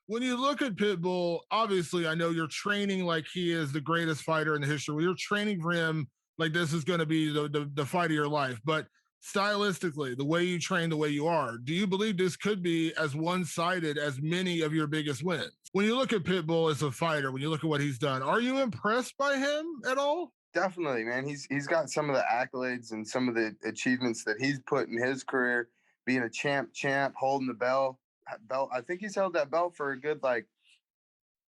When you look at Pitbull, obviously, I know you're training like he is the greatest fighter in the history. Well, you're training for him like this is going to be the fight of your life. But stylistically, the way you train, the way you are, do you believe this could be as one sided as many of your biggest wins? When you look at Pitbull as a fighter, when you look at what he's done, are you impressed by him at all? Definitely, man. He's got some of the accolades and some of the achievements that he's put in his career, being a champ, holding the belt. I think he's held that belt for a good like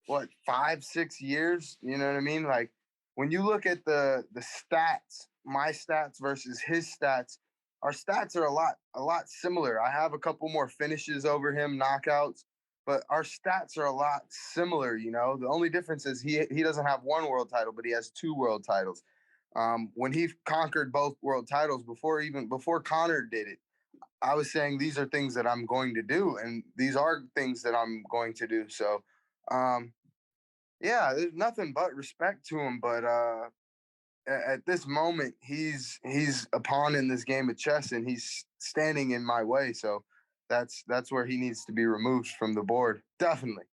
what 5, 6 years. You know what I mean? Like when you look at the stats, my stats versus his stats, our stats are a lot similar. I have a couple more finishes over him, knockouts, but our stats are a lot similar. You know, the only difference is he doesn't have one world title, but he has two world titles. When he conquered both world titles before Connor did it, I was saying these are things that I'm going to do, and these are things that I'm going to do. So, um, yeah, there's nothing but respect to him. But at this moment, he's a pawn in this game of chess, and he's standing in my way. So that's where he needs to be removed from the board. Definitely,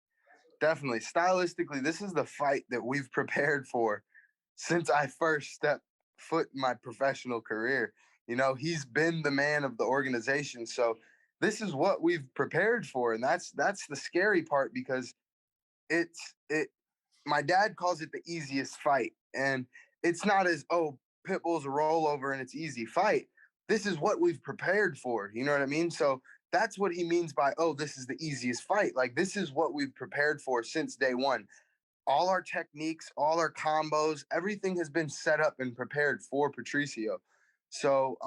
definitely. Stylistically, this is the fight that we've prepared for since I first stepped foot in my professional career. You know, he's been the man of the organization. So this is what we've prepared for. And that's the scary part because it my dad calls it the easiest fight. And it's not as Pitbull's a rollover and it's easy fight. This is what we've prepared for. You know what I mean? So that's what he means by, this is the easiest fight. Like this is what we've prepared for since day one. All our techniques, all our combos, everything has been set up and prepared for Patricio. So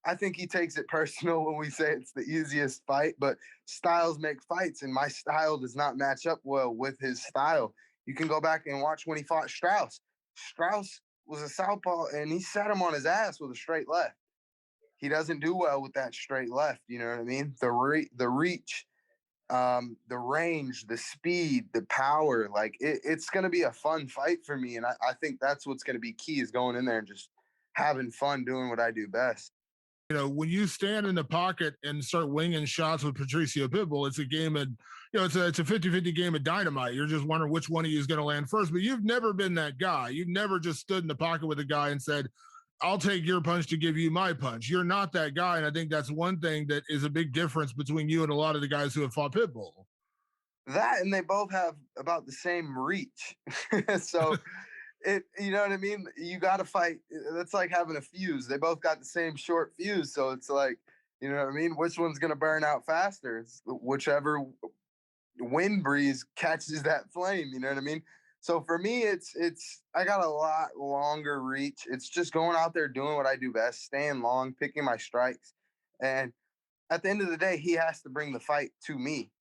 I think he takes it personal when we say it's the easiest fight, but styles make fights, and my style does not match up well with his style. You can go back and watch when he fought Strauss. Strauss was a southpaw, and he sat him on his ass with a straight left. He doesn't do well with that straight left. You know what I mean? The reach, the range, the speed, the power. Like it's going to be a fun fight for me, and I think that's what's going to be key is going in there and just having fun doing what I do best. When you stand in the pocket and start winging shots with Patricio Pitbull, it's a game of, it's a 50-50 game of dynamite. You're just wondering which one of you is going to land first, but you've never been that guy. You've never just stood in the pocket with a guy and said, I'll take your punch to give you my punch. You're not that guy. And I think that's one thing that is a big difference between you and a lot of the guys who have fought Pitbull. That and they both have about the same reach. So you know what I mean? You got to fight. That's like having a fuse. They both got the same short fuse. So it's like, you know what I mean? Which one's going to burn out faster? It's whichever wind breeze catches that flame. You know what I mean? So for me, I got a lot longer reach. It's just going out there doing what I do best, staying long, picking my strikes. And at the end of the day, he has to bring the fight to me.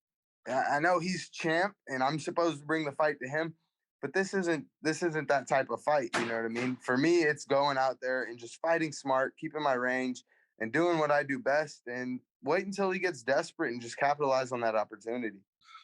I know he's champ and I'm supposed to bring the fight to him, but this isn't that type of fight. You know what I mean? For me, it's going out there and just fighting smart, keeping my range, and doing what I do best, and wait until he gets desperate and just capitalize on that opportunity.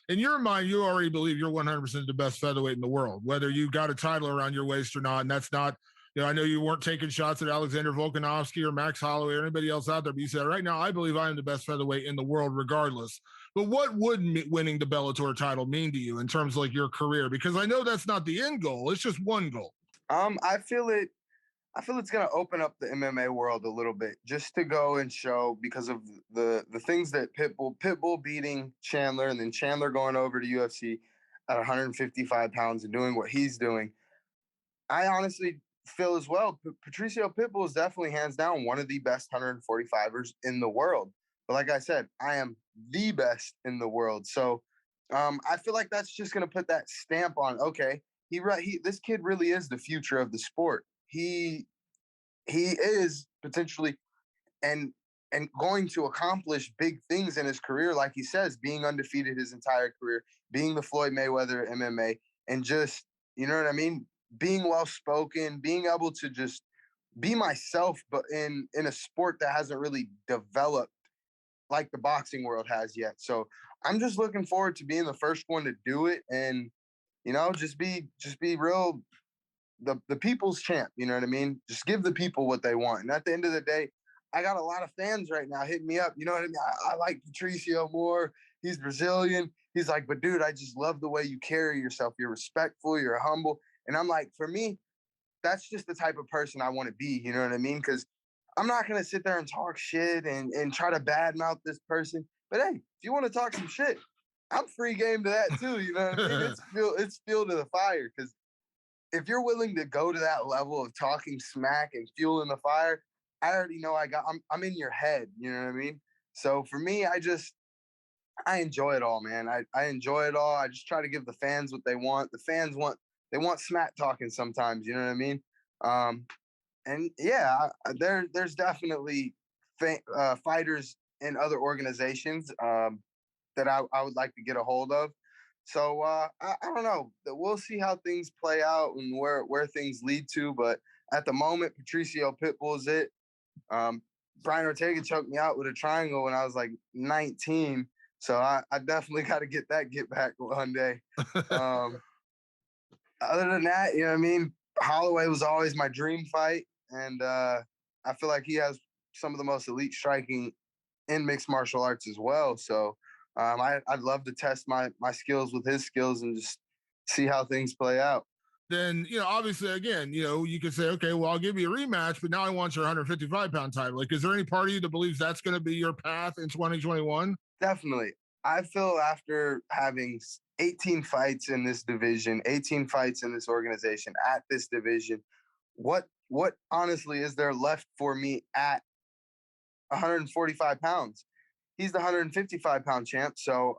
In your mind, you already believe you're 100% the best featherweight in the world, whether you got a title around your waist or not. And that's not, I know you weren't taking shots at Alexander Volkanovski or Max Holloway or anybody else out there, but you said, right now, I believe I am the best featherweight in the world, regardless. But what would winning the Bellator title mean to you in terms of like your career? Because I know that's not the end goal. It's just one goal. I feel it's going to open up the MMA world a little bit just to go and show because of the things that Pitbull beating Chandler and then Chandler going over to UFC at 155 pounds and doing what he's doing. I honestly feel as well, Patricio Pitbull is definitely hands down one of the best 145ers in the world. But like I said, I am the best in the world. So I feel like that's just going to put that stamp on, okay, this kid really is the future of the sport. He is potentially and going to accomplish big things in his career, like he says, being undefeated his entire career, being the Floyd Mayweather MMA, and just, you know what I mean, being well spoken, being able to just be myself, but in a sport that hasn't really developed like the boxing world has yet. So I'm just looking forward to being the first one to do it, and just be real the people's champ. You know what I mean? Just give the people what they want. And at the end of the day, I got a lot of fans right now hitting me up. You know what I mean? I like Patricio more. He's Brazilian. he's like, but dude, I just love the way you carry yourself. You're respectful, you're humble. And I'm like, for me, that's just the type of person I want to be. You know what I mean? Because I'm not going to sit there and talk shit and try to badmouth this person. But hey, if you want to talk some shit, I'm free game to that too. You know what I mean? It's fuel to the fire. Because if you're willing to go to that level of talking smack and fueling the fire, I already know I'm in your head. You know what I mean? So for me, I enjoy it all, man. I enjoy it all. I just try to give the fans what they want. The fans want smack talking sometimes. You know what I mean? And yeah, there's definitely fighters in other organizations that I would like to get a hold of. So I don't know. We'll see how things play out and where things lead to. But at the moment, Patricio Pitbull is it. Brian Ortega choked me out with a triangle when I was like 19. So I definitely got to get back one day. Other than that, you know what I mean? Holloway was always my dream fight. And I feel like he has some of the most elite striking in mixed martial arts as well. So I'd love to test my skills with his skills and just see how things play out. Then, obviously, again, you could say, okay, well, I'll give you a rematch, but now I want your 155-pound title. Like, is there any part of you that believes that's going to be your path in 2021? Definitely. I feel after having 18 fights in this division, 18 fights in this organization at this division, what honestly is there left for me at 145 pounds? He's the 155-pound champ. So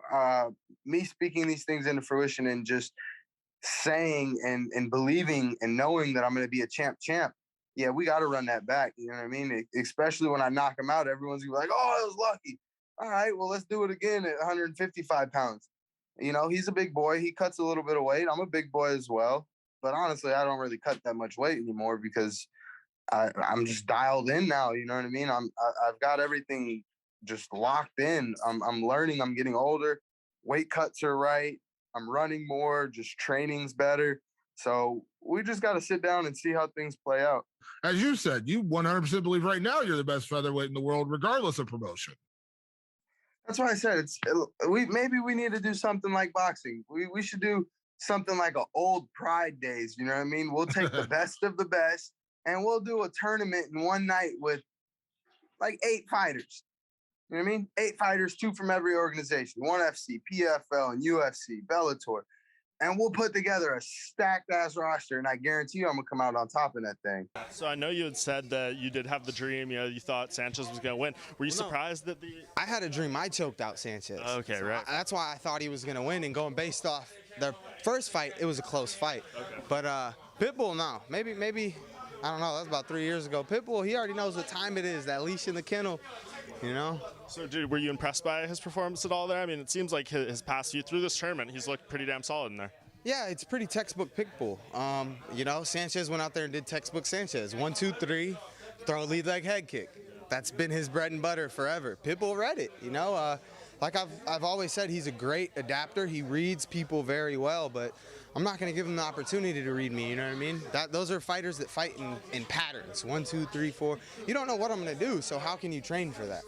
me speaking these things into fruition and just saying and believing and knowing that I'm going to be a champ. Yeah, we got to run that back. You know what I mean? Especially when I knock him out, everyone's gonna be like, oh, I was lucky. All right, well, let's do it again at 155 pounds. He's a big boy. He cuts a little bit of weight. I'm a big boy as well. But honestly, I don't really cut that much weight anymore because I'm just dialed in now. You know what I mean? I've got everything just locked in. I'm learning. I'm getting older. Weight cuts are right. I'm running more. Just training's better. So we just got to sit down and see how things play out. As you said, you 100% believe right now you're the best featherweight in the world, regardless of promotion. That's why I said maybe we need to do something like boxing. We should do something like an old Pride days. You know what I mean? We'll take the best of the best and we'll do a tournament in one night with like 8 fighters. You know what I mean? 8 fighters, 2 from every organization, 1 FC, PFL, and UFC, Bellator. And we'll put together a stacked ass roster, and I guarantee you I'm gonna come out on top of that thing. So I know you had said that you did have the dream, you thought Sanchez was gonna win. Were you surprised that I had a dream I choked out Sanchez. Okay, so right. That's why I thought he was gonna win, and going based off the first fight, it was a close fight. Okay. But Pitbull, no. Maybe I don't know, that was about 3 years ago. Pitbull, he already knows what time it is, that leash in the kennel. So, were you impressed by his performance at all there? I mean, it seems like his past few through this tournament, he's looked pretty damn solid in there. Yeah, it's pretty textbook Pitbull. Sanchez went out there and did textbook Sanchez. 1, 2, 3, throw a lead leg head kick. That's been his bread and butter forever. Pitbull read it, Like I've always said, he's a great adapter. He reads people very well, but I'm not going to give him the opportunity to read me, you know what I mean? Those are fighters that fight in patterns, 1, 2, 3, 4. You don't know what I'm going to do, so how can you train for that?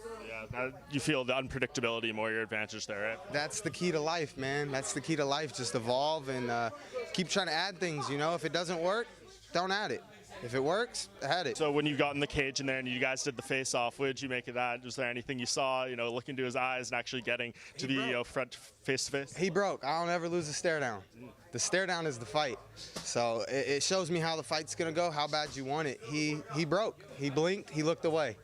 Yeah, you feel the unpredictability more your advantage there, right? That's the key to life, man. That's the key to life. Just evolve and keep trying to add things, If it doesn't work, don't add it. If it works, add it. So when you got in the cage in there and you guys did the face-off, what did you make of that? Was there anything you saw, looking into his eyes and actually getting to the front face-to-face? He broke. I don't ever lose a stare down. The stare down is the fight. So it shows me how the fight's going to go, how bad you want it. He broke. He blinked. He looked away.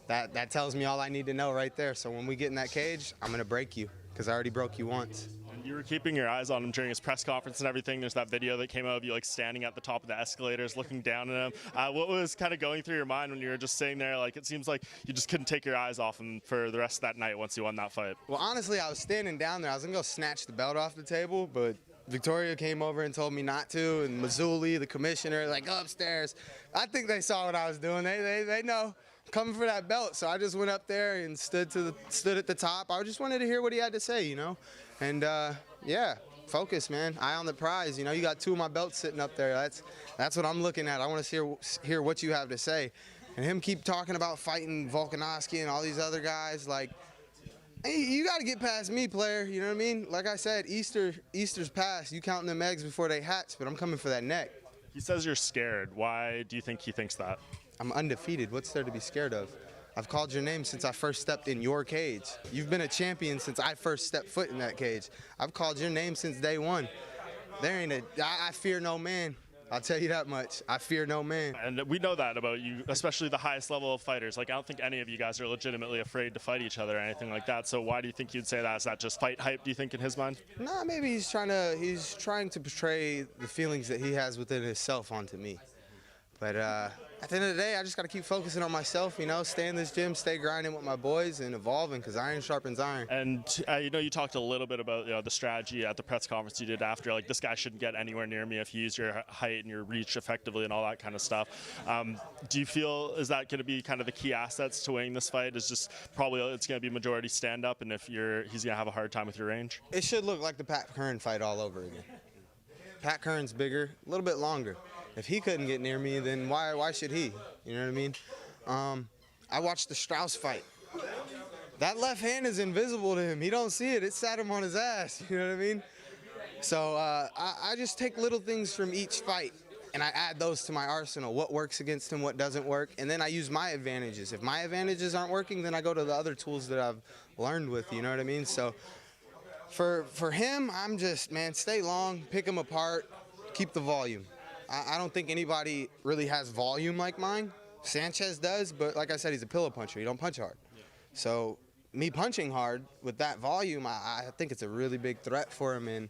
That tells me all I need to know right there. So when we get in that cage, I'm going to break you because I already broke you once. And you were keeping your eyes on him during his press conference and everything. There's that video that came out of you standing at the top of the escalators looking down at him. What was kind of going through your mind when you were just sitting there? It seems like you just couldn't take your eyes off him for the rest of that night once you won that fight. Well, honestly, I was standing down there. I was going to go snatch the belt off the table, but Victoria came over and told me not to, and Mazzulli, the commissioner, go upstairs. I think they saw what I was doing. They know. Coming for that belt, so I just went up there and stood at the top. I just wanted to hear what he had to say, and yeah, focus, man. Eye on the prize. You got 2 of my belts sitting up there. That's what I'm looking at. I want to hear what you have to say, and him keep talking about fighting Volkanovski and all these other guys. Hey, you got to get past me, player. You know what I mean? Like I said, Easter's past. You counting them eggs before they hatch, but I'm coming for that neck. He says you're scared. Why do you think he thinks that? I'm undefeated. What's there to be scared of? I've called your name since I first stepped in your cage. You've been a champion since I first stepped foot in that cage. I've called your name since day one. I fear no man. I'll tell you that much. I fear no man. And we know that about you, especially the highest level of fighters. Like, I don't think any of you guys are legitimately afraid to fight each other or anything like that. So why do you think you'd say that? Is that just fight hype, do you think, in his mind? Nah, maybe he's trying to portray the feelings that he has within himself onto me. But at the end of the day, I just got to keep focusing on myself, you know, stay in this gym, stay grinding with my boys and evolving, because iron sharpens iron. And, you know, you talked a little bit about, you know, the strategy at the press conference you did after, like, this guy shouldn't get anywhere near me if you use your height and your reach effectively and all that kind of stuff. Do you feel, is that going to be kind of the key assets to winning this fight? Is just probably it's going to be majority stand-up, and if he's going to have a hard time with your range? It should look like the Pat Curran fight all over again. Pat Curran's bigger, a little bit longer. If he couldn't get near me, then why should he? You know what I mean? I watched the Strauss fight. That left hand is invisible to him. He don't see it. It sat him on his ass. You know what I mean? So I just take little things from each fight, and I add those to my arsenal. What works against him, what doesn't work, and then I use my advantages. If my advantages aren't working, then I go to the other tools that I've learned with. You know what I mean? So for him, I'm just, man, stay long, pick him apart, keep the volume. I don't think anybody really has volume like mine. Sanchez does, but like I said, he's a pillow puncher. He don't punch hard. So me punching hard with that volume, I think it's a really big threat for him, and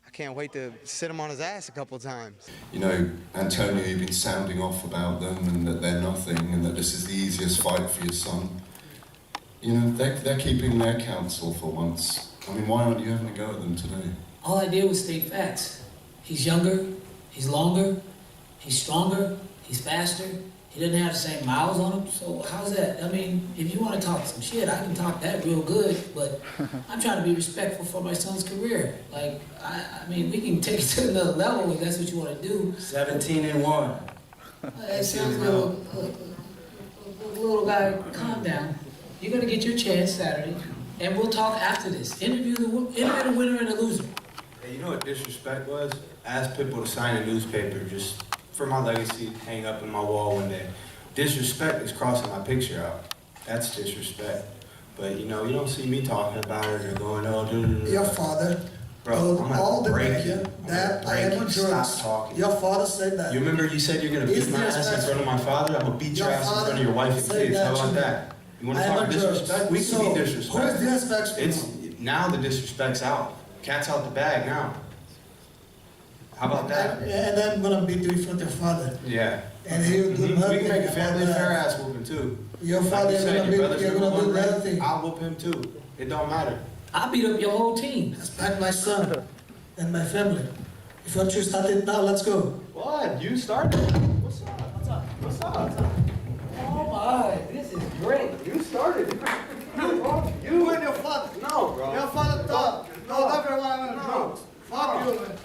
I can't wait to sit him on his ass a couple times. You know, Antonio, you've been sounding off about them and that they're nothing and that this is the easiest fight for your son. You know, they're keeping their counsel for once. I mean, why aren't you having a go at them today? All I did was state facts. He's younger, he's longer, he's stronger, he's faster. He doesn't have the same miles on him, so how's that? I mean, if you want to talk some shit, I can talk that real good, but I'm trying to be respectful for my son's career. Like, I mean, we can take it to another level if that's what you want to do. 17-1. That sounds little guy, calm down. You're going to get your chance Saturday, and we'll talk after this. Interview the winner and the loser. Hey, you know what disrespect was? I asked Pitbull to sign a newspaper just for my legacy, hang up in my wall one day. Disrespect is crossing my picture out. That's disrespect. But you know, you don't see me talking about it or going, oh, Your father bro, told all the media that I am on drugs. Stop talking. Your father said that. You remember you said you're gonna beat my ass in front of my father? I'm gonna beat your ass in front of your wife and kids. How about that? You wanna talk disrespect? We can be disrespectful. Who is disrespectful? It's now the disrespect's out. Cat's out the bag now. How about that? And I'm gonna beat you in front of your father. Yeah. And he'll do nothing. We can make a family fair ass whooping too. Your father is gonna do nothing. I'll whoop him too. It don't matter. I'll beat up your whole team. Respect my son and my family. If you want to start it now, let's go. What? You started? What's up? What's up? What's up? What's up? Oh my, this is great. You started. You and your father. No, bro. Your father thought. No, everyone No. Fuck you, man.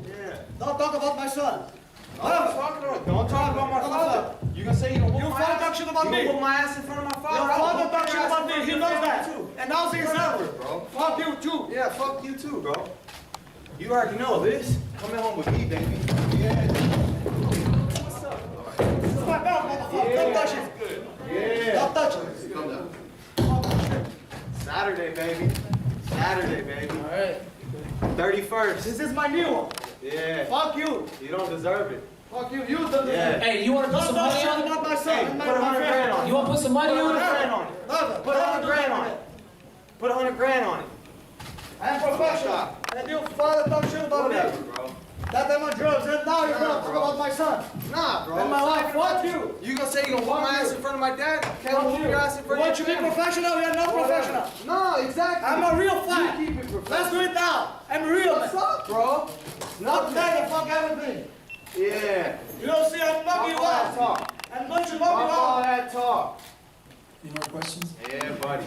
Yeah. Don't talk about my son. Don't talk about my father. You gonna say you gonna whoop my ass? Talk shit about me. You gonna whoop my ass in front of my father? Your father talks shit about me. He knows that. And now he's Whatever, bro. Fuck you too. Yeah, fuck you too, bro. You already know this. Coming home with me, baby. Yeah. What's up? This is my belt, motherfucker. Don't touch it. Yeah. Don't touch it. Come down. Saturday, baby. Saturday, baby. All right. 31st. This is my new one. Yeah. Fuck you. You don't deserve it. Fuck you. You don't do Yeah. it. Hey, you want to put some Don't money talk on shit it? about my son. Hey, and put my 100 grand on it. You want to put some money Put on 100 it? grand on it. Never. Put 100 grand on it. Put 100 grand on it. I am professional. And your father talk shit about Whatever, me. bro. That I'm on drugs. And now you're Nah, gonna talk bro. about my son. Nah, bro. And my wife. Fuck you. You gonna say you gonna whoop my ass in front of my dad? Can't whoop your ass in front Want of you your to be family. professional? You're not professional. No, exactly. I'm a real fight. You keep it professional. Let's do it now. I'm real. What's up, bro? Not that fuck everything. Yeah. You don't see I'm fucking you Talk, up. talk. I'm going to fuck you Talk all up. that talk. Any more questions? Yeah, buddy.